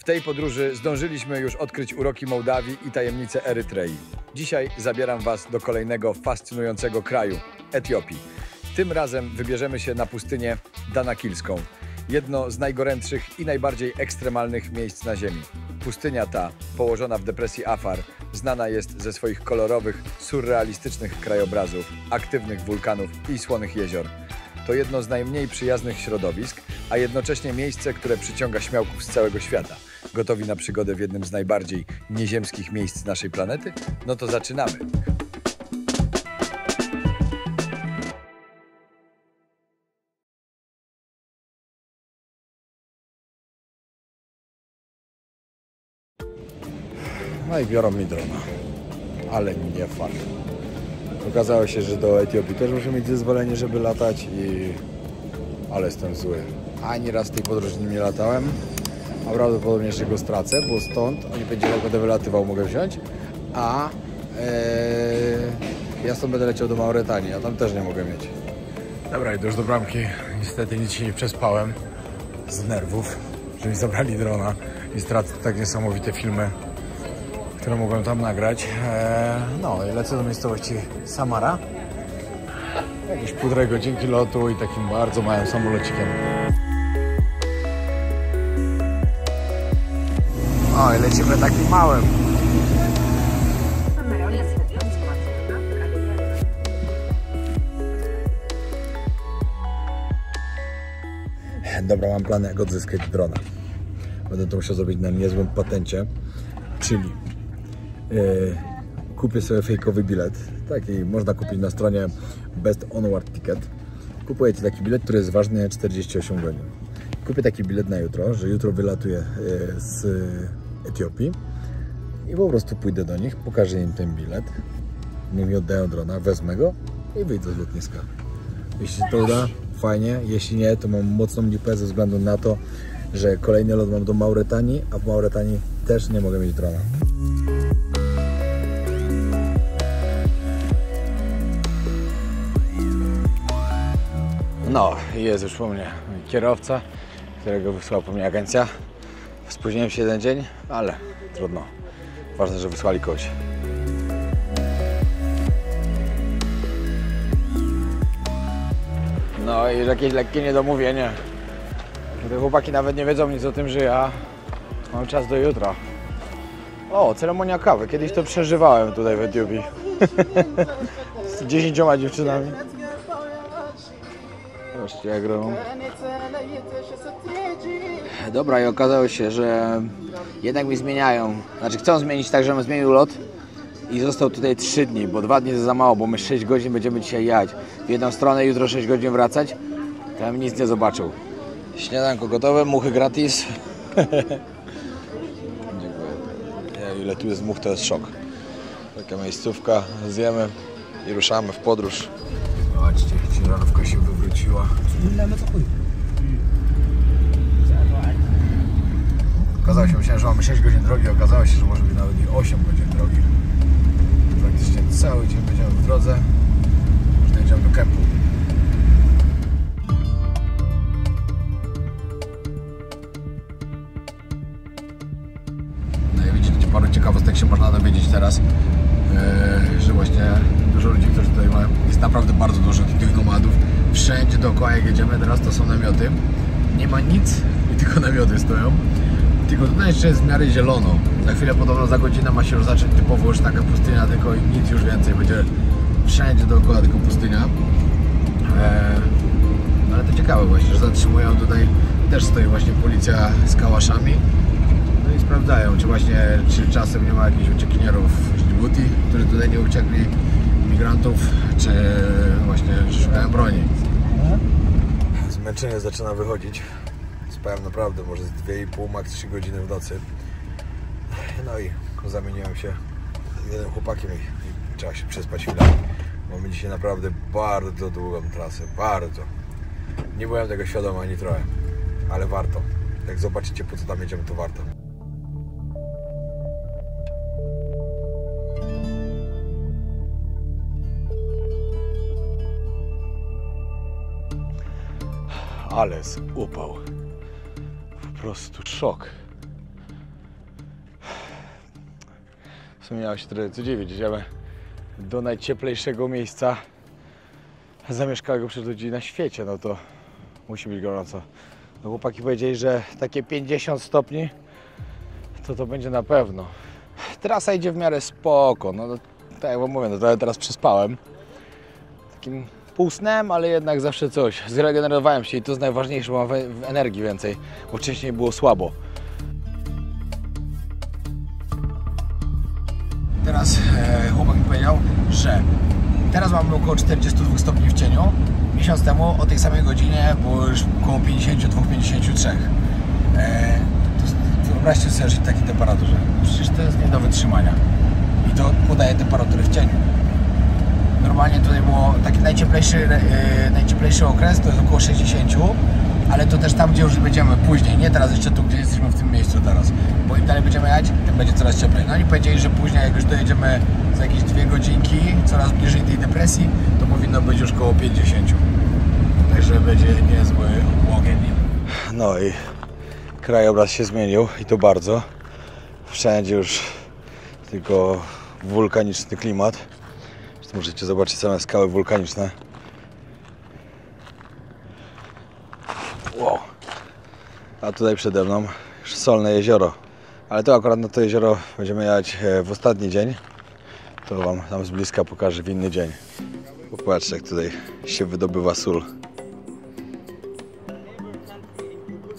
W tej podróży zdążyliśmy już odkryć uroki Mołdawii i tajemnice Erytrei. Dzisiaj zabieram Was do kolejnego fascynującego kraju – Etiopii. Tym razem wybierzemy się na pustynię Danakilską. Jedno z najgorętszych i najbardziej ekstremalnych miejsc na Ziemi. Pustynia ta, położona w depresji Afar, znana jest ze swoich kolorowych, surrealistycznych krajobrazów, aktywnych wulkanów i słonych jezior. To jedno z najmniej przyjaznych środowisk, a jednocześnie miejsce, które przyciąga śmiałków z całego świata. Gotowi na przygodę w jednym z najbardziej nieziemskich miejsc naszej planety? No to zaczynamy! No i biorą mi drona, ale nie fakt. Okazało się, że do Etiopii też muszę mieć zezwolenie, żeby latać ale jestem zły. Ani raz tej podróży nie latałem, a prawdopodobnie jeszcze go stracę, bo stąd oni powiedzieli, jak będę wylatywał, mogę wziąć, a ja stąd będę leciał do Mauretanii, a tam też nie mogę mieć. Dobra, idę już do bramki. Niestety nic się nie przespałem z nerwów, że mi zabrali drona i stracę tak niesamowite filmy, które mogłem tam nagrać. No i lecę do miejscowości Samara. Jakieś 1,5 godzinki lotu i takim bardzo małym samolocikiem. O, i lecimy takim małym. Dobra, mam plan, jak odzyskać drona. Będę to musiał zrobić na niezłym patencie, czyli kupię sobie fejkowy bilet. Taki można kupić na stronie Best Onward Ticket. Kupujecie taki bilet, który jest ważny 48 godzin. Kupię taki bilet na jutro, że jutro wylatuję z Etiopii i po prostu pójdę do nich, pokażę im ten bilet. Niech mi oddają drona, wezmę go i wyjdę z lotniska. Jeśli to uda, fajnie. Jeśli nie, to mam mocną lipę ze względu na to, że kolejny lot mam do Mauretanii, a w Mauretanii też nie mogę mieć drona. No, jest już po mnie kierowca, którego wysłała po mnie agencja. Spóźniłem się jeden dzień, ale trudno. Ważne, że wysłali kogoś. No i jakieś lekkie niedomówienie. Te chłopaki nawet nie wiedzą nic o tym, że ja mam czas do jutra. O, ceremonia kawy. Kiedyś to przeżywałem tutaj w Etiopii. Z 10 dziewczynami. Zobaczcie, jak robią. Dobra, i okazało się, że jednak mi zmieniają. Znaczy chcą zmienić tak, żebym zmienił lot i został tutaj 3 dni, bo 2 dni to za mało, bo my 6 godzin będziemy dzisiaj jechać w jedną stronę, jutro 6 godzin wracać. Tam nic nie zobaczył. Śniadanko gotowe, muchy gratis. Dziękuję. Ile tu jest much, to jest szok. Taka miejscówka, zjemy i ruszamy w podróż. Zobaczcie, ciężarówka się wywróciła. Okazało się, myślałem, że mamy 6 godzin drogi, okazało się, że może być nawet i 8 godzin drogi. Praktycznie cały dzień będziemy w drodze, już jedziemy do kempu. No i widzicie, paru ciekawostek się można dowiedzieć teraz, że właśnie dużo ludzi, którzy tutaj mają, jest naprawdę bardzo dużo tych nomadów. Wszędzie dookoła, jak jedziemy teraz, to są namioty. Nie ma nic i tylko namioty stoją. Tylko tutaj jeszcze jest w miarę zielono. Za chwilę, podobno za godzinę, ma się już zacząć typowo już taka pustynia, tylko nic już więcej. Będzie wszędzie dookoła tylko pustynia. Ale to ciekawe właśnie, że zatrzymują tutaj. Też stoi właśnie policja z kałaszami. No i sprawdzają, czy czasem nie ma jakichś uciekinierów z Djibouti, którzy tutaj nie uciekli, migrantów, czy właśnie szukają broni. Zmęczenie zaczyna wychodzić. Spałem naprawdę może z 2,5, max 3 godziny w nocy. No i zamieniłem się z jednym chłopakiem i trzeba się przespać chwilę. Mamy dzisiaj naprawdę bardzo długą trasę, bardzo. Nie byłem tego świadomy ani trochę, ale warto. Jak zobaczycie, po co tam jedziemy, to warto. Ale z upał. Po prostu szok. W sumie nie ma się trochę co dziwić, idziemy do najcieplejszego miejsca zamieszkałego przez ludzi na świecie, no to musi być gorąco. No chłopaki powiedzieli, że takie 50 stopni to będzie na pewno. Trasa idzie w miarę spoko, no tak jak wam mówię, no trochę teraz przespałem. Takim półsnem, ale jednak zawsze coś. Zregenerowałem się i to jest najważniejsze, bo mam energii więcej, bo wcześniej było słabo. Teraz chłopak mi powiedział, że teraz mamy około 42 stopni w cieniu. Miesiąc temu o tej samej godzinie było już około 52-53. Wyobraźcie sobie żyć w takiej temperaturze. Przecież to jest nie do wytrzymania. I to podaje temperatury w cieniu. Normalnie tutaj było taki najcieplejszy okres, to jest około 60, ale to też tam, gdzie już będziemy później, nie teraz jeszcze tu, gdzie jesteśmy w tym miejscu teraz. Bo im dalej będziemy jechać, tym będzie coraz cieplej. No i powiedzieli, że później jak już dojedziemy za jakieś 2 godzinki, coraz bliżej tej depresji, to powinno być już około 50. Także będzie niezły ogień. No i krajobraz się zmienił i to bardzo. Wszędzie już tylko wulkaniczny klimat. Możecie zobaczyć same skały wulkaniczne. Wow. A tutaj przede mną już solne jezioro. Ale to akurat na to jezioro będziemy jechać w ostatni dzień. To wam tam z bliska pokażę w inny dzień. Popatrzcie, jak tutaj się wydobywa sól.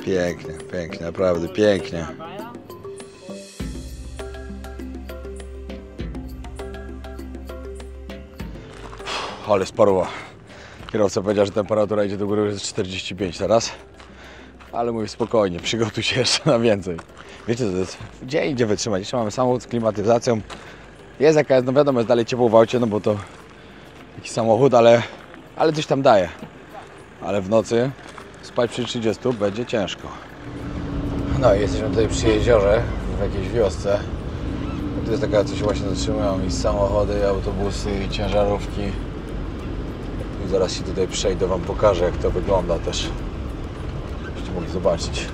Pięknie, pięknie, naprawdę pięknie. Ale sparowa. Kierowca powiedział, że temperatura idzie do góry, już jest 45 teraz. Ale mówi spokojnie, przygotuj się jeszcze na więcej. Wiecie, to jest gdzie idzie wytrzymać. Jeszcze mamy samochód z klimatyzacją. Jest jakaś, no wiadomo, jest dalej ciepło w aucie, no bo to taki samochód, ale coś tam daje. Ale w nocy spać przy 30 będzie ciężko. No i jesteśmy tutaj przy jeziorze, w jakiejś wiosce. Tu jest taka, co się właśnie zatrzymują i samochody, i autobusy, i ciężarówki. I zaraz się tutaj przejdę, wam pokażę, jak to wygląda też. Żebyście mogli zobaczyć.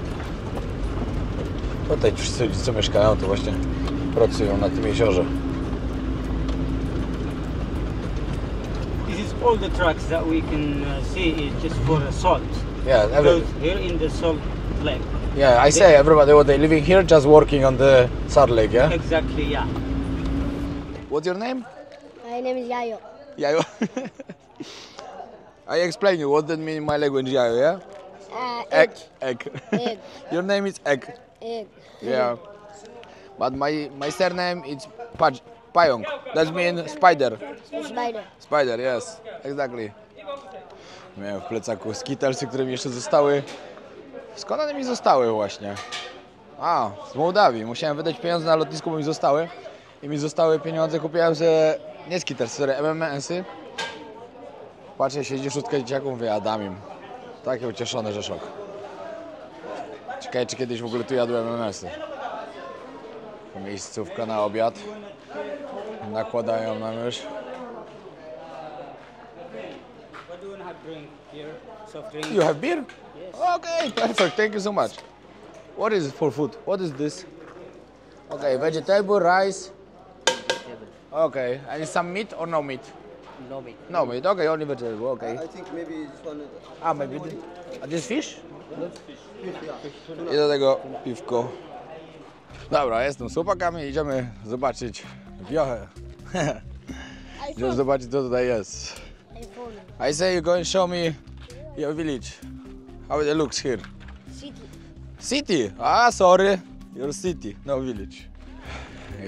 Tutaj wszyscy ludzie, co mieszkają, to właśnie pracują na tym jeziorze. This is all the trucks that we can see is just for salt. Yeah, Because here in the salt lake. Yeah, I say everybody what they living here just working on the Salt Lake, yeah? Exactly, yeah. What's your name? My name is Yayo. Yayo. I explain you what that mean in my language, Yayo, yeah? Egg. Egg. Egg. Your name is Egg. Egg. Yeah. But my surname is Payong. That means spider. Spider. Spider, yes. Exactly. Miałem w plecaku skittlesy, które mi jeszcze zostały. Skąd one mi zostały właśnie? A, z Mołdawii. Musiałem wydać pieniądze na lotnisku, bo mi zostały. I mi zostały pieniądze, kupiłem sobie nie skittlesy, MMS-y. Patrzę, siedzi szóstka dzieciaków, mówię, Adamim. Taki ucieszony, że szok. Ciekawe, czy kiedyś w ogóle tu jadłem MMS-y. Miejscówka na obiad. Nakładają nam już. What do you want to have drink here? Soft drink? You have beer? Yes. Okay, perfect. Thank you so much. What is it for food? What is this? Okay, vegetable, rice. Okay, and some meat or no meat? No meat. No meat. Okay, only vegetable. Okay. I think maybe this one. Ah, maybe this fish? I do tego piwko. Dobra, jestem z chłopakami, idziemy zobaczyć wiochę. Idziemy zobaczyć, co tutaj jest. I say you go and show me your village. How it looks here. City. City? Ah, sorry. Your city, no village.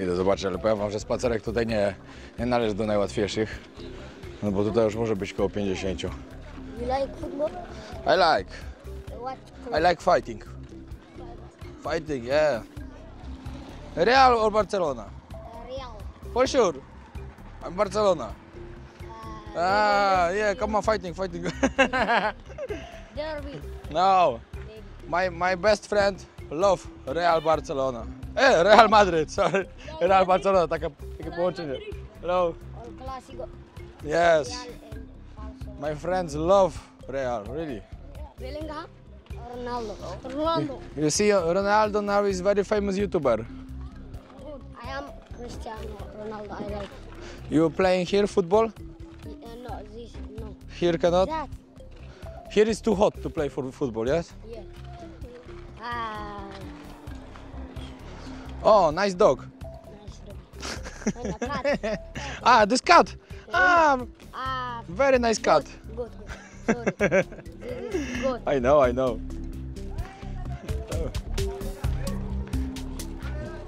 Idę zobaczyć, ale powiem wam, że spacerek tutaj nie należy do najłatwiejszych. No bo tutaj już może być koło 50. You like football? I like. What? I like fighting. Fighting, yeah. Real or Barcelona? Real. For sure. I'm Barcelona. Ah, yeah, come on, fighting. Derby. No. My best friend love Real Barcelona. Real Madrid, sorry. Real Barcelona, takie połączenie. Hello. El Clásico. Yes. Real and Barcelona. My friends love Real, really. Bellingham. Ronaldo. Ronaldo. You see, Ronaldo now is very famous YouTuber. Good. I am Cristiano Ronaldo. I like. You playing here football? No, this no. Here cannot? That. Here is too hot to play for football, yes? Yeah. Oh, nice dog. Nice dog. And a cat. Ah, this cat. Ah, Ah, very nice cat. good. Sorry. This is good. I know.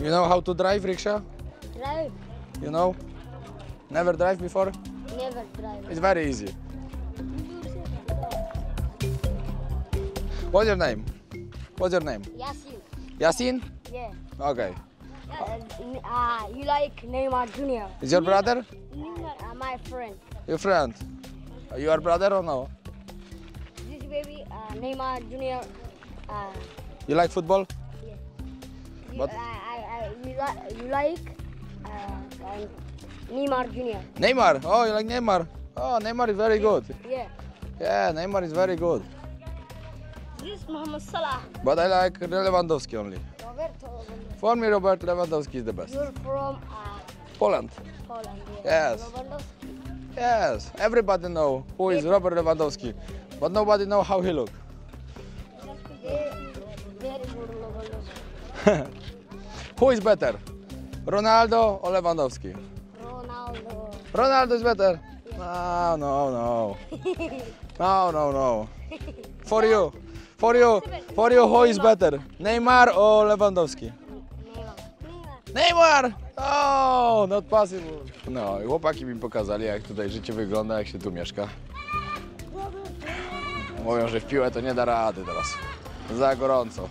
You know how to drive rickshaw? Drive. You know? Never drive before? Never drive. It's very easy. What's your name? Yasin. Yasin? Yeah. Okay. You like Neymar Jr. Is your brother? Neymar, my friend. Your friend? You are brother or no? This baby, Neymar Jr. You like football? Yeah. But- You like Neymar Jr. Neymar. Oh, you like Neymar? Oh, Neymar is very good. Yeah. Yeah, Neymar is very good. This is Mohamed Salah. But I like Lewandowski only. Roberto. For me, Robert Lewandowski is the best. You're from Poland. Poland. Yes. Lewandowski. Yes, everybody know who is Robert Lewandowski, but nobody know how he look. Very good Lewandowski. Who is better, Ronaldo or Lewandowski? Ronaldo. Ronaldo is better. No. No. For you, who is better, Neymar or Lewandowski? Neymar! Oh, not possible. No, i chłopaki mi pokazali, jak tutaj życie wygląda, jak się tu mieszka. Mówią, że w piłę to nie da rady teraz. Za gorąco.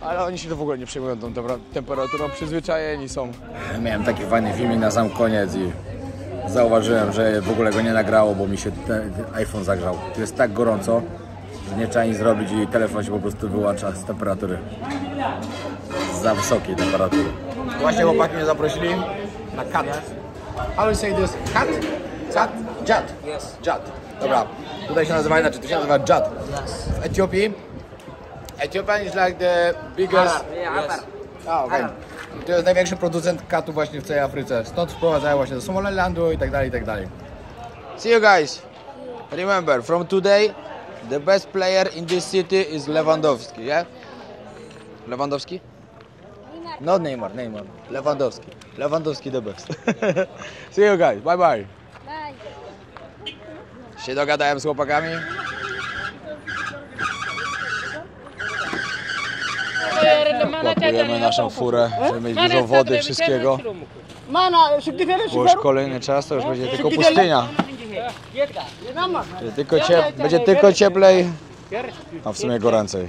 Ale oni się to w ogóle nie przejmują tą temperaturą, przyzwyczajeni są. Miałem taki fajny filmik na sam koniec i zauważyłem, że w ogóle go nie nagrało, bo mi się ten iPhone zagrzał. Tu jest tak gorąco, że nie trzeba nic zrobić i telefon się po prostu wyłącza z temperatury. Za wysokiej temperatury. Właśnie chłopaki mnie zaprosili na kat. How do you say this? Kat? Kat? Jad? Yes. Jad. Dobra, tutaj się nazywa inaczej, tu się nazywa Jad. W Etiopii. Ethiopian is like the biggest... Yes. A, okej. To jest największy producent katu właśnie w całej Afryce. Stąd sprowadzają właśnie do Somalilandu i tak dalej. See you guys. Remember, from today, the best player in this city is Lewandowski, yeah? Lewandowski? Not Neymar. Lewandowski the best. See you guys, bye. Bye. Się dogadałem z chłopakami. Pakujemy naszą furę, żeby mieć dużo wody, wszystkiego. Bo już kolejny czas to już będzie tylko pustynia. Będzie tylko cieplej, a w sumie goręcej.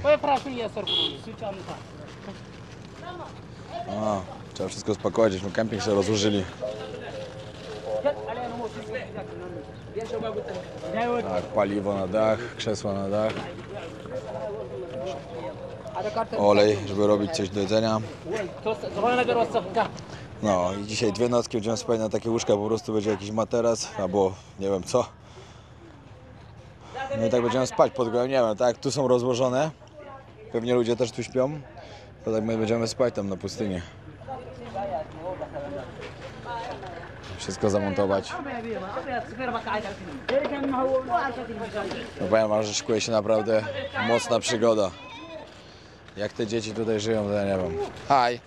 Trzeba wszystko spakować, żeśmy kemping sobie rozłożyli. Tak, paliwo na dach, krzesła na dach. Olej, żeby robić coś do jedzenia. No i dzisiaj 2 nocki będziemy spać na takie łóżka, po prostu będzie jakiś materac albo nie wiem co. No i tak będziemy spać pod gołem, nie wiem, tak jak tu są rozłożone, pewnie ludzie też tu śpią, to tak my będziemy spać tam na pustyni. Wszystko zamontować. No powiem wam, że szykuje się naprawdę mocna przygoda. Jak te dzieci tutaj żyją, to ja nie wiem. Hi.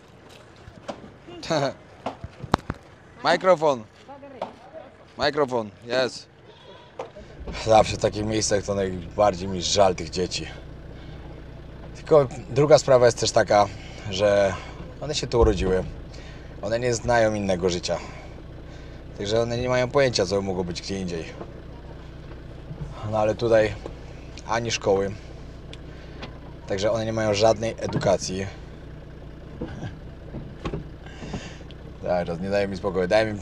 Mikrofon, yes. Zawsze w takich miejscach to najbardziej mi żal tych dzieci. Tylko druga sprawa jest też taka, że one się tu urodziły. One nie znają innego życia. Także one nie mają pojęcia, co mogło być gdzie indziej. No ale tutaj ani szkoły. Także one nie mają żadnej edukacji. Teraz nie daje mi spokoju. Daje mi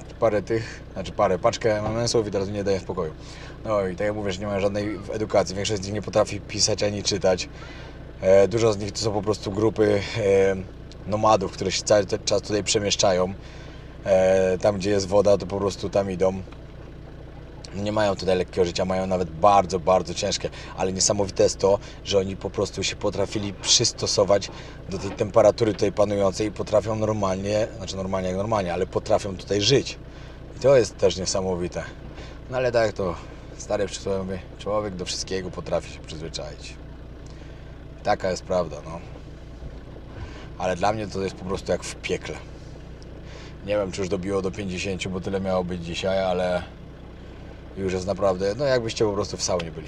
paczkę MMS-ów i teraz mi nie daje spokoju. No i tak jak mówię, że nie mają żadnej edukacji. Większość z nich nie potrafi pisać ani czytać. Dużo z nich to są po prostu grupy nomadów, które się cały czas tutaj przemieszczają. Tam gdzie jest woda, to po prostu tam idą. nie mają tutaj lekkiego życia, mają nawet bardzo, bardzo ciężkie, ale niesamowite jest to, że oni po prostu się potrafili przystosować do tej temperatury tutaj panującej i potrafią normalnie, znaczy normalnie jak normalnie, ale potrafią tutaj żyć. I to jest też niesamowite. No ale tak jak to stare przysłowie mówi, człowiek do wszystkiego potrafi się przyzwyczaić. Taka jest prawda, no. Ale dla mnie to jest po prostu jak w piekle. Nie wiem, czy już dobiło do 50, bo tyle miało być dzisiaj, ale już jest naprawdę, no jakbyście po prostu w saunie byli.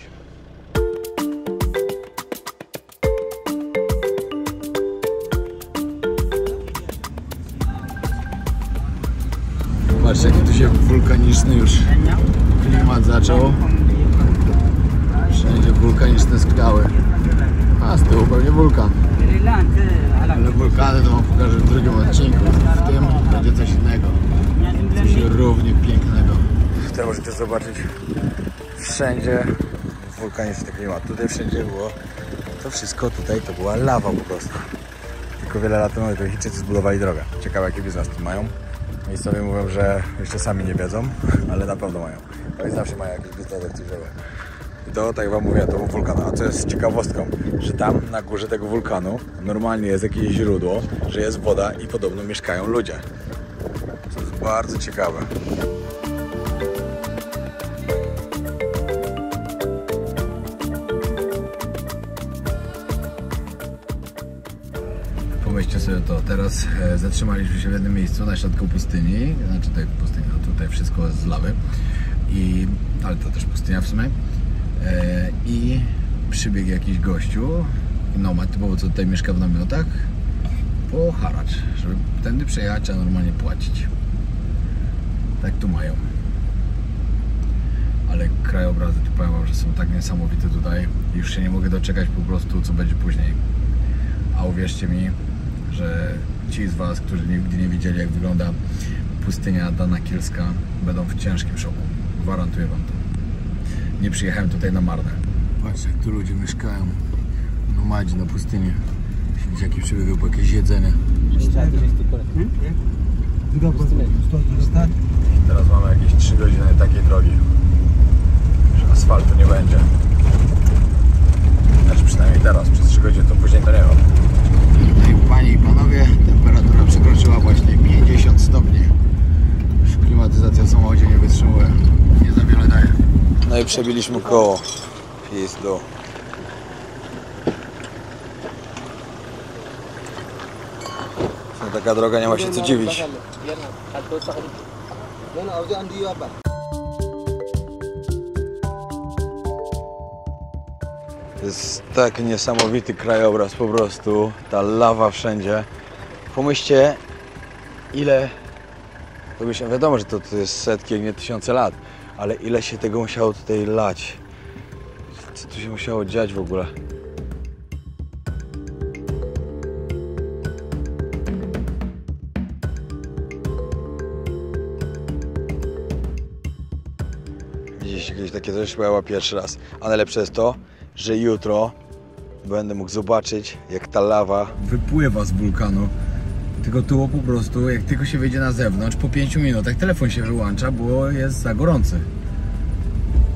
Patrzcie, jaki tu się wulkaniczny już klimat zaczął. Wszędzie wulkaniczne skały. A z tyłu pewnie wulkan. Ale wulkany to wam pokażę w drugim odcinku. W tym będzie coś innego. Coś równie pięknego. Tutaj możecie zobaczyć wszędzie wulkaniczny klimat. Tutaj wszędzie było to wszystko, tutaj to była lawa po prostu. Tylko wiele lat temu to Chińczycy zbudowali drogę. Ciekawe jaki biznes tu mają. Miejscowi mówią, że jeszcze sami nie wiedzą, ale na pewno mają. Oni zawsze mają jakiś biznes aktywowy. I to, tak jak wam mówię, to był wulkan. A co jest ciekawostką, że tam na górze tego wulkanu normalnie jest jakieś źródło, że jest woda i podobno mieszkają ludzie. To jest bardzo ciekawe. Pomyślcie sobie to, teraz zatrzymaliśmy się w jednym miejscu na środku pustyni, znaczy tutaj pustynia, tutaj wszystko jest z lawy, ale to też pustynia w sumie. I przybiegł jakiś gościu, nomad typowo, co tutaj mieszka w namiotach, po haracz, żeby tędy przejechać, trzeba normalnie płacić. Tak tu mają. Ale krajobrazy, tu powiem wam, że są tak niesamowite tutaj, już się nie mogę doczekać po prostu, co będzie później. A uwierzcie mi, że ci z was, którzy nigdy nie widzieli, jak wygląda pustynia danakilska, będą w ciężkim szoku. Gwarantuję wam to. Nie przyjechałem tutaj na marne. Patrzcie, jak tu ludzie mieszkają. Nomadzi na pustyni. Widzicie, jaki przybiegł po jakieś jedzenie. Teraz mamy jakieś 3 godziny takiej drogi, że asfaltu nie będzie. Znaczy przynajmniej teraz, przez 3 godziny, to później to nie ma. Panie i panowie, temperatura przekroczyła właśnie 50 stopni. Już klimatyzacja w samochodzie nie wytrzymuje. Nie za wiele daje. No i przebiliśmy koło. Pizdu. Taka droga, nie ma się co dziwić. To jest tak niesamowity krajobraz po prostu. Ta lawa wszędzie. Pomyślcie, ile... To by się, wiadomo, że to jest setki, jak nie tysiące lat. Ale ile się tego musiało tutaj lać? Co tu się musiało dziać w ogóle? Widzieliście kiedyś takie coś? Chyba pierwszy raz. A najlepsze jest to, że jutro będę mógł zobaczyć, jak ta lawa wypływa z wulkanu. Tylko tu po prostu, jak tylko się wyjdzie na zewnątrz, po 5 minutach telefon się wyłącza, bo jest za gorący.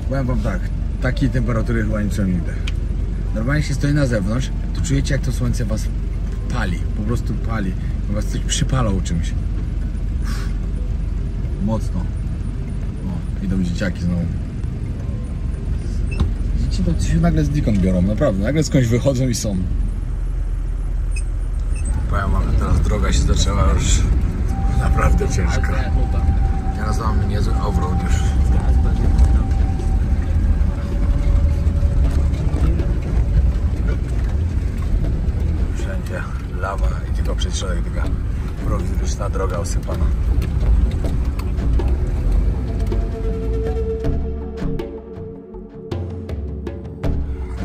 Powiem wam tak, takiej temperatury chyba nie czułem nigdy. Normalnie się stoi na zewnątrz, to czujecie, jak to słońce was pali, po prostu pali. Was coś przypalał czymś. Mocno. O, idą dzieciaki znowu. Dzieci to się nagle znikąd biorą, naprawdę. Nagle skądś wychodzą i są. Powiem wam, że teraz droga się zaczęła już naprawdę ciężka. Teraz mamy niezły offroad już. Wszędzie lawa i tylko przez środek taka prowizoryczna droga osypana.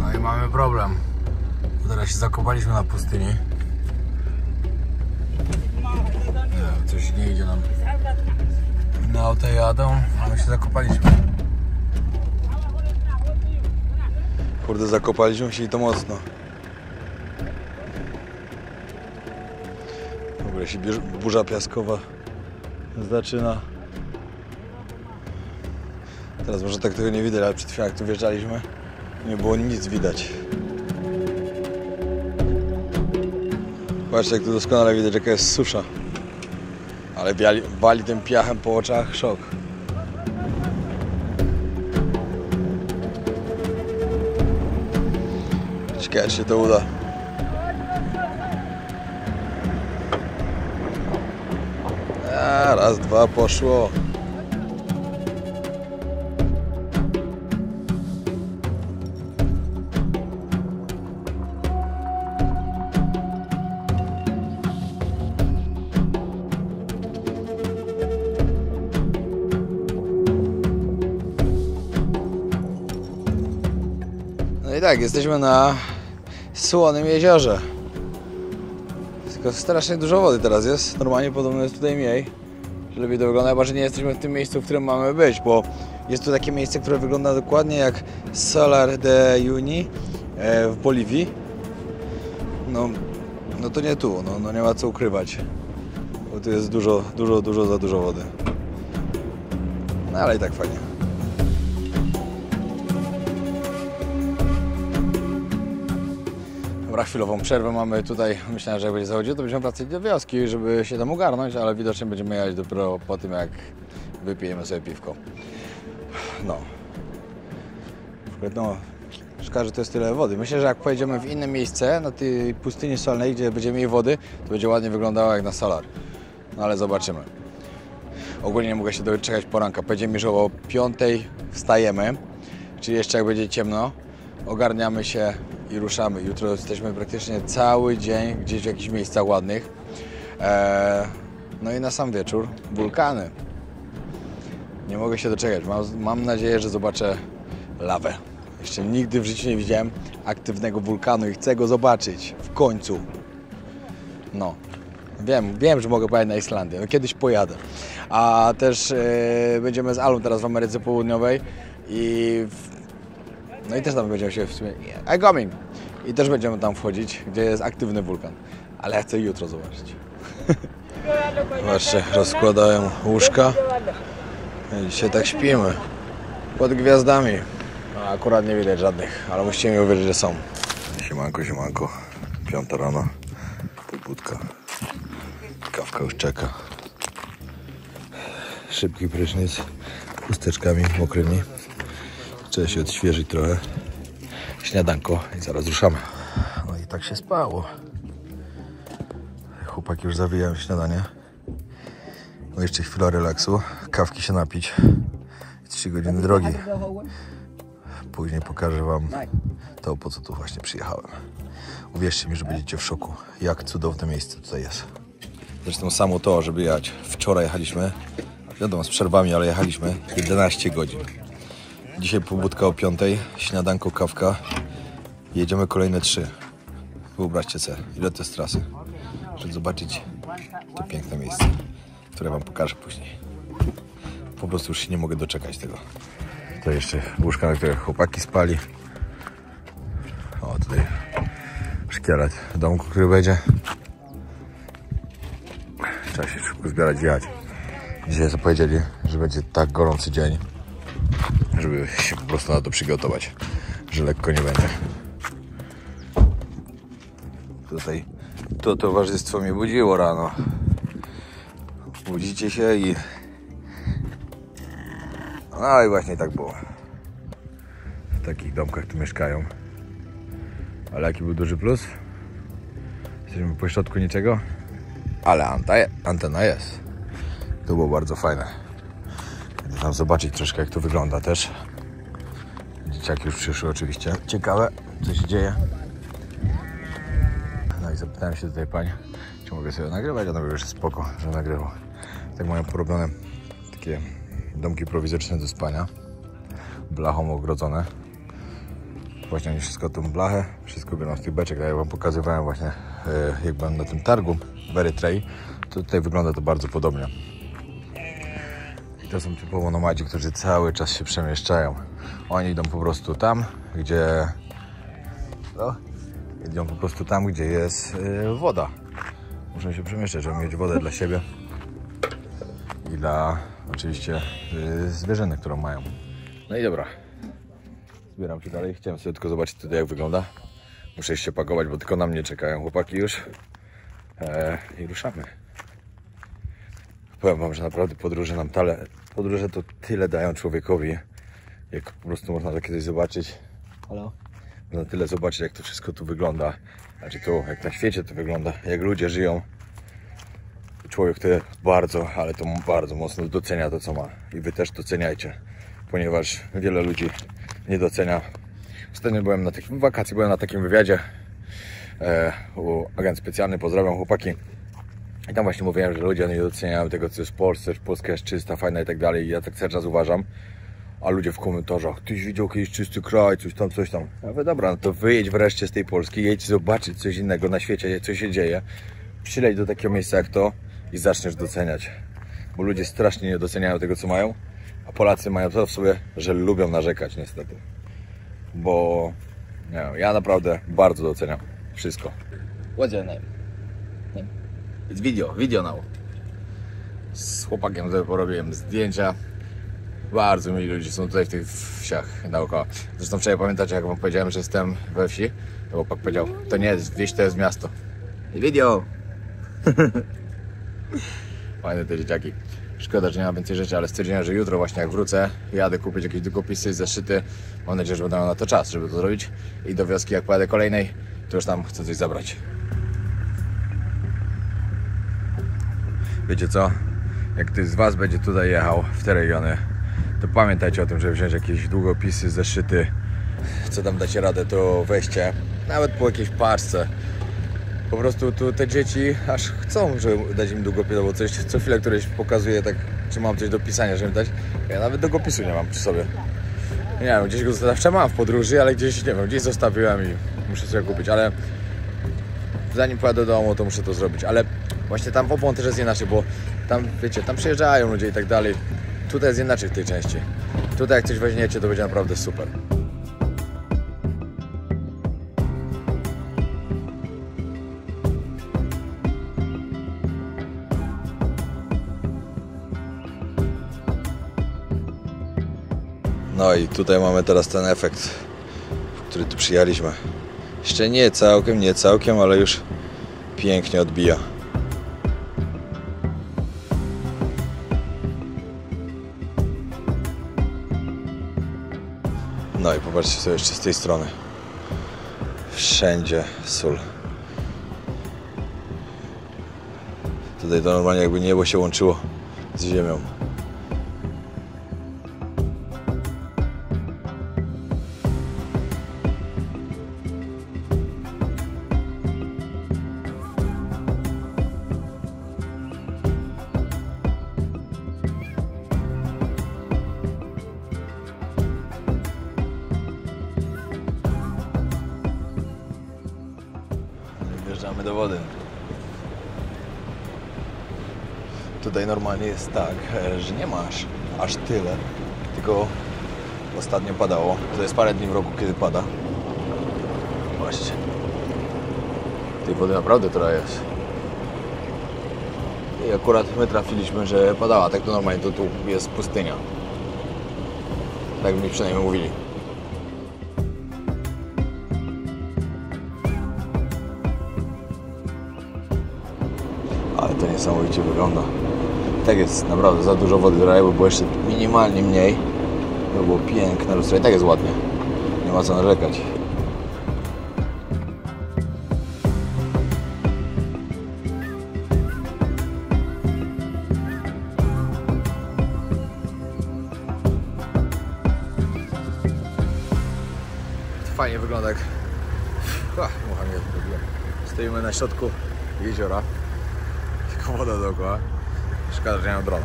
No i mamy problem. Teraz się zakopaliśmy na pustyni. Nie, coś nie idzie nam. Na auto jadą, a my się zakopaliśmy. Kurde, zakopaliśmy się i to mocno. W ogóle się burza piaskowa zaczyna. Teraz może tak tego nie widać, ale przed chwilą jak tu wjeżdżaliśmy, nie było nic widać. Patrzcie, jak tu doskonale widać, jaka jest susza. Ale wali tym piachem po oczach, szok. Ciekawe, czy się to uda. A, raz, dwa, poszło. No i tak, jesteśmy na Słonym jeziorze. Tylko strasznie dużo wody teraz jest. Normalnie podobno jest tutaj mniej. Że lepiej to wygląda, chyba że nie jesteśmy w tym miejscu, w którym mamy być, bo jest tu takie miejsce, które wygląda dokładnie jak Salar de Uyuni w Boliwii. No to nie tu, no nie ma co ukrywać. Bo tu jest za dużo wody. No ale i tak fajnie. Dobra, chwilową przerwę mamy tutaj. Myślałem, że jak będzie zachodziło, to będziemy wracać do wioski, żeby się tam ogarnąć, ale widocznie będziemy jechać dopiero po tym, jak wypijemy sobie piwko. No. Szkoda, że to jest tyle wody. Myślę, że jak pojedziemy w inne miejsce, na tej pustyni solnej, gdzie będzie mniej wody, to będzie ładnie wyglądało jak na Salar. No ale zobaczymy. Ogólnie nie mogę się doczekać poranka. Powiedzieli mi, że o 5 wstajemy, czyli jeszcze jak będzie ciemno, ogarniamy się i ruszamy. Jutro jesteśmy praktycznie cały dzień gdzieś w jakichś miejscach ładnych. No i na sam wieczór wulkany. Nie mogę się doczekać. Mam nadzieję, że zobaczę lawę. Jeszcze nigdy w życiu nie widziałem aktywnego wulkanu i chcę go zobaczyć w końcu. No. Wiem, że mogę pojechać na Islandię. No, kiedyś pojadę. A też będziemy z Alą teraz w Ameryce Południowej no i też tam będziemy się w sumie... I'm coming! I też będziemy tam wchodzić, gdzie jest aktywny wulkan. Ale ja chcę jutro zobaczyć. Zobaczcie, rozkładają łóżka. I dzisiaj tak śpimy. Pod gwiazdami. No, akurat nie widać żadnych, ale musicie mi uwierzyć, że są. Siemanko. 5 rano. Pobudka. Kawka już czeka. Szybki prysznic. Chusteczkami mokrymi. Trzeba się odświeżyć trochę. Śniadanko i zaraz ruszamy. No i tak się spało. Chłopaki już zawijają śniadanie. No jeszcze chwila relaksu. Kawki się napić. 3 godziny drogi. Później pokażę wam to, po co tu właśnie przyjechałem. Uwierzcie mi, że będziecie w szoku, jak cudowne miejsce tutaj jest. Zresztą samo to, żeby jechać. Wczoraj jechaliśmy, wiadomo z przerwami, ale jechaliśmy 11 godzin. Dzisiaj pobudka o 5, śniadanko, kawka. Jedziemy kolejne 3. Wyobraźcie sobie, ile to jest trasy, żeby zobaczyć to piękne miejsce, które wam pokażę później. Po prostu już się nie mogę doczekać tego. To jeszcze łóżka, na których chłopaki spali. O, tutaj szkielet w domku, który będzie. Trzeba się szybko zbierać i jechać. Dzisiaj zapowiedzieli, że będzie tak gorący dzień, żeby się po prostu na to przygotować, że lekko nie będzie. Tutaj to towarzystwo mnie budziło rano. Budzicie się i... No i właśnie tak było. W takich domkach tu mieszkają. Ale jaki był duży plus? Jesteśmy po środku niczego, ale antena jest. To było bardzo fajne. Idę tam zobaczyć troszkę, jak to wygląda też. Dzieciaki już przyszły oczywiście. Ciekawe, co się dzieje. No i zapytałem się tutaj pań, czy mogę sobie nagrywać. Ona mówi, że spoko, że nagrywał. Tak mają porobione takie domki prowizoryczne do spania. Blachą ogrodzone. Właśnie oni wszystko tą blachę, wszystko biorą z tych beczek. Tak jak wam pokazywałem właśnie, jak byłem na tym targu w Erytrei, to tutaj wygląda to bardzo podobnie. I to są typowo nomadzi, którzy cały czas się przemieszczają. Oni idą po prostu tam, gdzie... No, idą po prostu tam, gdzie jest woda. Muszą się przemieszczać, żeby mieć wodę dla siebie i dla oczywiście zwierzyny, którą mają. No i dobra. Zbieram się dalej. Chciałem sobie tylko zobaczyć tutaj, jak wygląda. Muszę jeszcze się pakować, bo tylko na mnie czekają chłopaki już. I ruszamy. Powiem wam, że naprawdę podróże to tyle dają człowiekowi. Jak po prostu można to kiedyś zobaczyć. Halo? Można tyle zobaczyć, jak to wszystko tu wygląda. Znaczy tu, jak na świecie to wygląda. Jak ludzie żyją. Człowiek to bardzo, ale to bardzo mocno docenia to, co ma. I wy też doceniajcie. Ponieważ wiele ludzi nie docenia. Ostatnio byłem w wakacji byłem na takim wywiadzie u agent specjalny, pozdrawiam chłopaki. I tam właśnie mówiłem, że ludzie nie doceniają tego, co jest w Polsce, że Polska jest czysta, fajna i tak dalej. I ja tak cały czas uważam. A ludzie w komentarzach, tyś widział kiedyś czysty kraj, coś tam. Ja mówię, dobra, no to wyjedź wreszcie z tej Polski, jedź zobaczyć coś innego na świecie, co się dzieje. Przyleć do takiego miejsca jak to i zaczniesz doceniać. Bo ludzie strasznie nie doceniają tego, co mają. A Polacy mają to w sobie, że lubią narzekać niestety. Bo nie wiem, ja naprawdę bardzo doceniam wszystko. What's your name? It's video now. Z chłopakiem sobie porobiłem zdjęcia. Bardzo mili ludzie są tutaj w tych wsiach naokoło. Zresztą wczoraj pamiętacie, jak wam powiedziałem, że jestem we wsi? To chłopak powiedział, to nie jest wieś, to jest miasto. Video! Fajne te dzieciaki. Szkoda, że nie ma więcej rzeczy, ale stwierdziłem, że jutro właśnie jak wrócę, jadę kupić jakieś długopisy, zeszyty. Mam nadzieję, że będę miał na to czas, żeby to zrobić. I do wioski, jak pojadę kolejnej, to już tam chcę coś zabrać. Wiecie co? Jak ktoś z was będzie tutaj jechał w te regiony, to pamiętajcie o tym, żeby wziąć jakieś długopisy, zeszyty. Co tam dacie radę, to weźcie. Nawet po jakiejś paczce. Po prostu tu te dzieci aż chcą, żeby dać im długopis, bo coś co chwilę któreś pokazuje, tak, czy mam coś do pisania, żeby dać. Ja nawet długopisu nie mam przy sobie. Nie wiem, gdzieś go zawsze mam w podróży, ale gdzieś, nie wiem, gdzieś zostawiłem i muszę sobie kupić, ale zanim pojadę do domu, to muszę to zrobić. Ale właśnie tam w Opon też jest inaczej, bo tam, wiecie, tam przyjeżdżają ludzie i tak dalej. Tutaj jest inaczej w tej części. Tutaj jak coś weźmiecie, to będzie naprawdę super. No i tutaj mamy teraz ten efekt, w który tu przyjechaliśmy. Jeszcze nie całkiem, ale już pięknie odbija. No i popatrzcie sobie jeszcze z tej strony. Wszędzie sól. Tutaj to normalnie jakby niebo się łączyło z ziemią. Wjeżdżamy do wody. Tutaj normalnie jest tak, że nie masz aż tyle, tylko ostatnio padało. To jest parę dni w roku, kiedy pada. Właśnie. Tej wody naprawdę trochę jest. I akurat my trafiliśmy, że padała. Tak to normalnie to tu jest pustynia. Tak mi przynajmniej mówili. Ale to niesamowicie wygląda. Tak jest naprawdę za dużo wody, bo było jeszcze minimalnie mniej. To było piękne lustro i tak jest ładnie. Nie ma co narzekać. Fajnie wygląda jak... Mucha mnie zrobiła. Stoimy na środku jeziora. Tylko woda dookoła. Szkoda, że nie mam drona.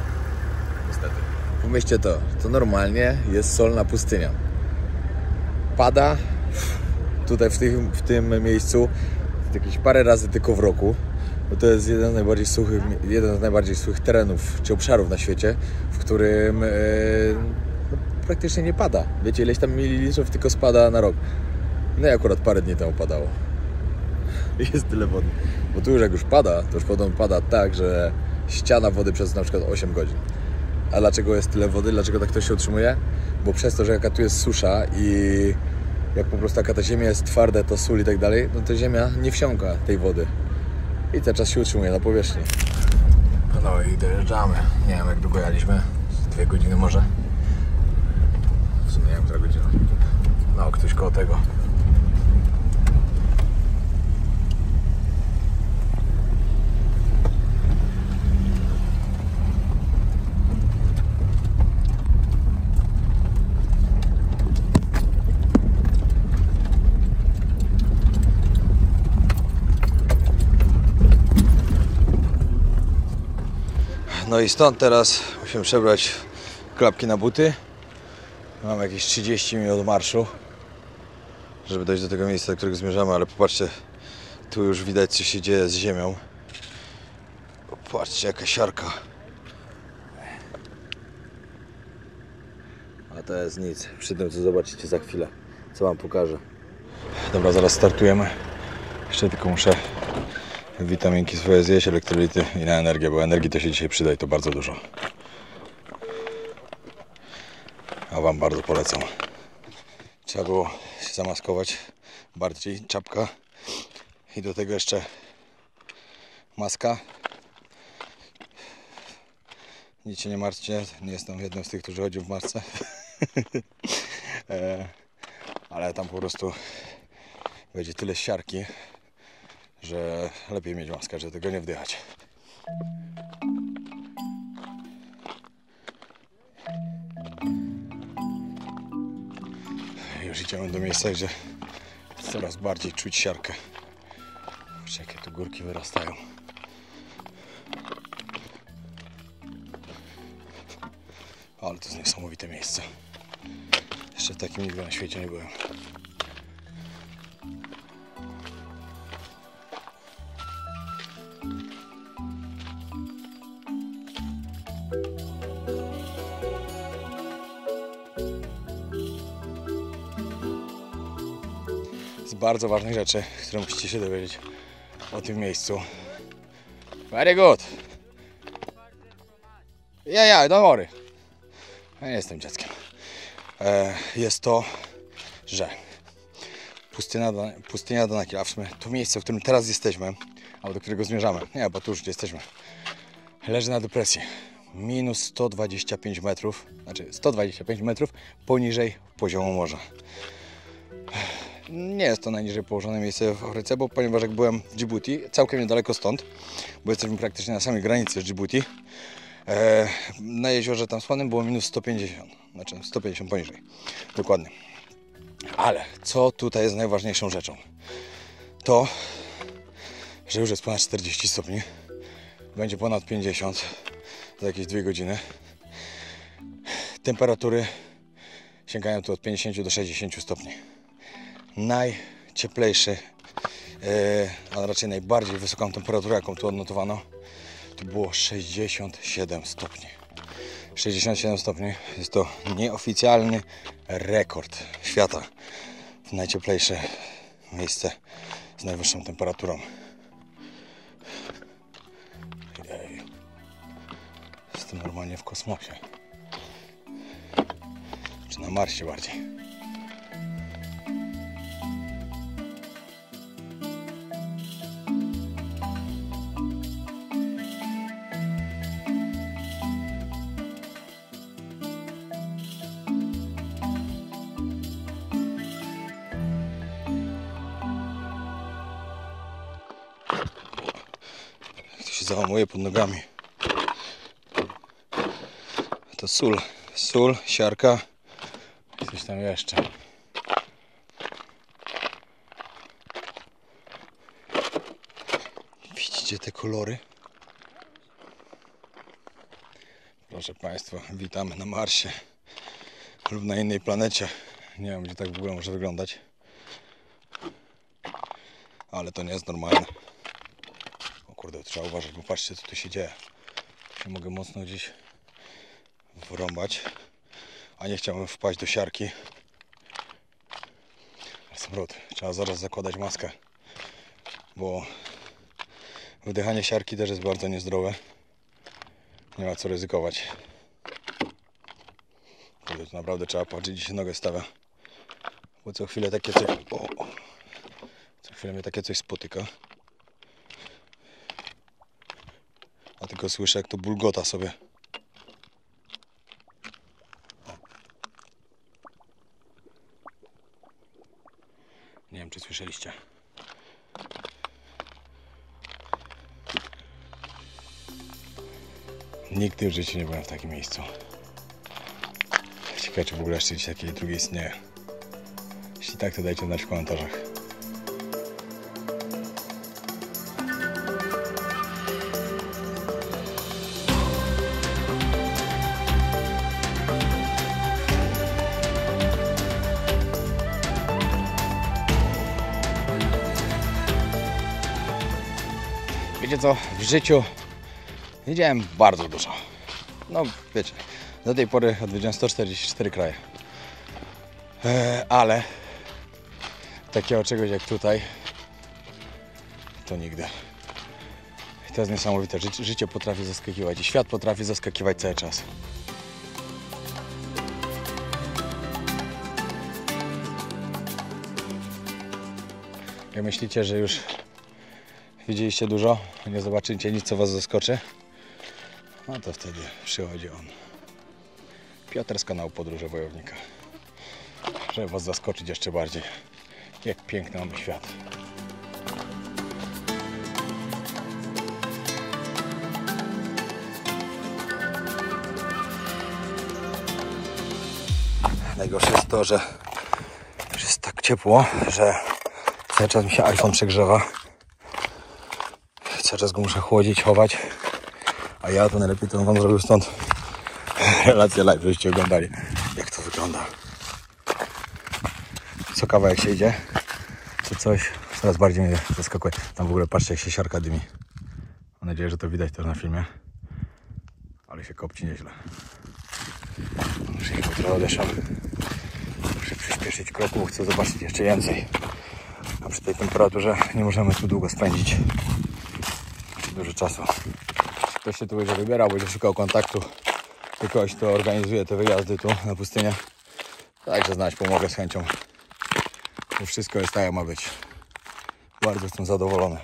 Niestety. Pomyślcie to normalnie jest solna pustynia. Pada tutaj w tym miejscu jakieś parę razy tylko w roku. Bo to jest jeden z najbardziej suchych terenów czy obszarów na świecie, w którym praktycznie nie pada. Wiecie, ileś tam mililitrów tylko spada na rok. No i akurat parę dni temu padało. Jest tyle wody. Bo tu już jak już pada, to już pada tak, że ściana wody przez na przykład 8 godzin. A dlaczego jest tyle wody? Dlaczego tak to się utrzymuje? Bo przez to, że jaka tu jest susza i jak po prostu jaka ta ziemia jest twarda, to sól i tak dalej, no to ziemia nie wsiąka tej wody. I cały czas się utrzymuje na powierzchni. No i dojeżdżamy. Nie wiem, jak długo jaliśmy. 2 godziny może. W sumie nie wiem, 2 godziny. No, ktoś koło tego. No i stąd teraz musimy przebrać klapki na buty. Mam jakieś 30 minut marszu, żeby dojść do tego miejsca, do którego zmierzamy, ale popatrzcie, tu już widać, co się dzieje z ziemią. Popatrzcie, jaka siarka. A to jest nic, przy tym, co zobaczycie za chwilę, co wam pokażę. Dobra, zaraz startujemy. Jeszcze tylko muszę witaminki swoje zjeść, elektrolity i na energię, bo energii to się dzisiaj przyda i to bardzo dużo. A wam bardzo polecam. Trzeba było się zamaskować bardziej, czapka i do tego jeszcze maska. Nic się nie martwcie, nie jestem jednym z tych, którzy chodzą w masce. Ale tam po prostu będzie tyle siarki, że lepiej mieć maskę, żeby tego nie wdychać. Już idziemy do miejsca, gdzie coraz bardziej czuć siarkę. Patrzcie, jakie tu górki wyrastają. Ale to jest niesamowite miejsce. Jeszcze w takim nigdy na świecie nie byłem. Z bardzo ważnych rzeczy, które musicie się dowiedzieć o tym miejscu. Very good. Yeah, don't worry. Ja nie jestem dzieckiem. Jest to, że pustynia Danakil, a w sumie to miejsce, w którym teraz jesteśmy, albo do którego zmierzamy, nie, bo tu już jesteśmy, leży na depresji. Minus 125 metrów, znaczy 125 metrów poniżej poziomu morza. Nie jest to najniżej położone miejsce w Afryce, bo ponieważ jak byłem w Djibouti, całkiem niedaleko stąd, bo jesteśmy praktycznie na samej granicy z Djibouti, na jeziorze tam słanym było minus 150, znaczy 150 poniżej, dokładnie. Ale co tutaj jest najważniejszą rzeczą? To, że już jest ponad 40 stopni, będzie ponad 50 za jakieś 2 godziny. Temperatury sięgają tu od 50 do 60 stopni. Najcieplejszy, a raczej najbardziej wysoką temperaturę, jaką tu odnotowano, to było 67 stopni. 67 stopni jest to nieoficjalny rekord świata w najcieplejsze miejsce z najwyższą temperaturą. Jestem normalnie w kosmosie. Czy na Marsie bardziej. Załamuje pod nogami. To sól, siarka i coś tam jeszcze. Widzicie te kolory? Proszę Państwa, witamy na Marsie lub na innej planecie. Nie wiem, gdzie tak w ogóle może wyglądać, ale to nie jest normalne. Kurde, trzeba uważać, bo patrzcie, co tu się dzieje. Ja mogę mocno gdzieś wrąbać, a nie chciałbym wpaść do siarki. Smród. Trzeba zaraz zakładać maskę, bo wdychanie siarki też jest bardzo niezdrowe. Nie ma co ryzykować. Kurde, to naprawdę trzeba patrzeć, gdzie się nogę stawia. Bo co chwilę takie coś... Co chwilę mnie takie coś spotyka. A tylko słyszę, jak to bulgota sobie. Nie wiem, czy słyszeliście. Nigdy w życiu nie byłem w takim miejscu. Ciekawe, czy w ogóle jeszcze gdzieś takie drugie istnieje. Jeśli tak, to dajcie znać w komentarzach. Wiecie co, w życiu widziałem bardzo dużo. No wiecie, do tej pory odwiedziłem 144 kraje. Ale takiego czegoś jak tutaj to nigdy. I to jest niesamowite. Życie potrafi zaskakiwać i świat potrafi zaskakiwać cały czas. Jak myślicie, że już widzieliście dużo, nie zobaczycie nic, co was zaskoczy, no to wtedy przychodzi on. Piotr z kanału Podróże Wojownika. Żeby was zaskoczyć jeszcze bardziej, jak piękny mamy świat. Najgorsze jest to, że już jest tak ciepło, że cały czas mi się iPhone przegrzewa. Cały czas go muszę chłodzić, chować. A ja to najlepiej to wam zrobił stąd relację live, żebyście oglądali, jak to wygląda. Co kawałek się idzie, to coś coraz bardziej mnie zaskakuje. Tam w ogóle patrzcie, jak się siarka dymi. Mam nadzieję, że to widać też na filmie. Ale się kopci nieźle. Muszę ich trochę odeszłam. Muszę przyspieszyć kroku, chcę zobaczyć jeszcze więcej. A przy tej temperaturze nie możemy tu długo spędzić. Dużo czasu. Ktoś się tu będzie wybierał, będzie szukał kontaktu do kogoś, kto organizuje te wyjazdy tu na pustynię. Także znać, pomogę z chęcią. To wszystko jest tak, jak ma być. Bardzo jestem zadowolony.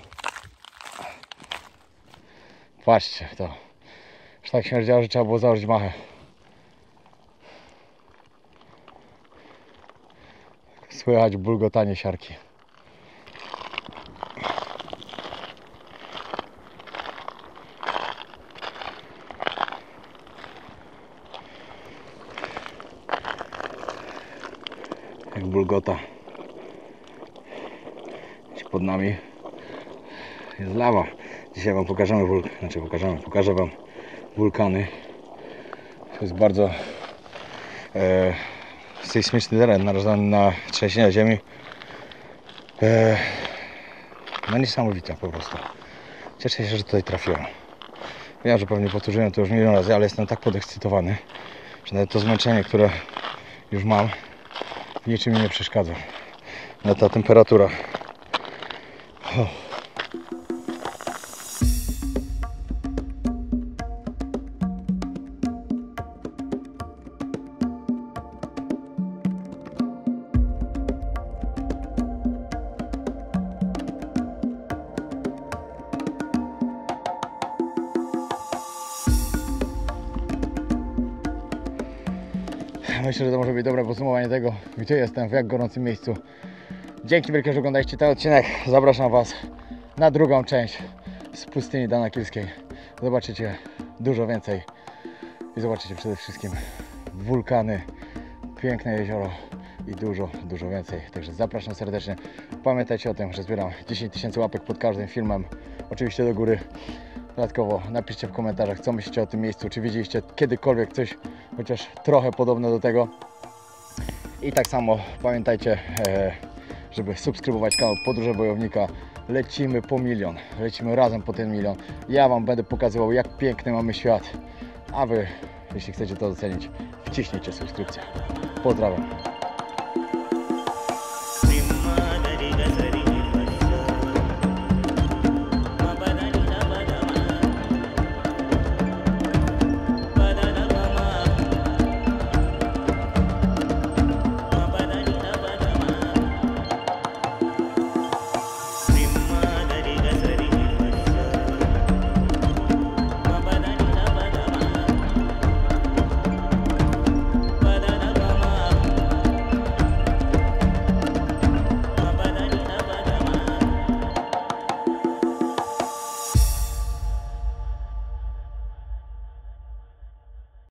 Patrzcie, to już tak śmierdziało, że trzeba było założyć machę. Słychać bulgotanie siarki. Jak bulgota. Pod nami jest lawa. Dzisiaj wam pokażę wam wulkany. To jest bardzo sejsmiczny teren, narażony na trzęsienia ziemi. No niesamowite po prostu. Cieszę się, że tutaj trafiłem. Wiem, że pewnie powtórzyłem to już milion razy, ale jestem tak podekscytowany, że nawet to zmęczenie, które już mam, niczym mi nie przeszkadza. Nawet ta temperatura. Myślę, że to może być dobre podsumowanie tego, gdzie jestem, w jak gorącym miejscu. Dzięki wielkie, że oglądaliście ten odcinek. Zapraszam was na drugą część z pustyni danakilskiej. Zobaczycie dużo więcej i zobaczycie przede wszystkim wulkany, piękne jezioro i dużo więcej. Także zapraszam serdecznie. Pamiętajcie o tym, że zbieram 10 000 łapek pod każdym filmem. Oczywiście do góry. Dodatkowo napiszcie w komentarzach, co myślicie o tym miejscu, czy widzieliście kiedykolwiek coś chociaż trochę podobne do tego. I tak samo pamiętajcie, żeby subskrybować kanał Podróże Wojownika. Lecimy po 1 000 000, lecimy razem po ten 1 000 000. Ja wam będę pokazywał, jak piękny mamy świat, a wy, jeśli chcecie to docenić, wciśnijcie subskrypcję. Pozdrawiam.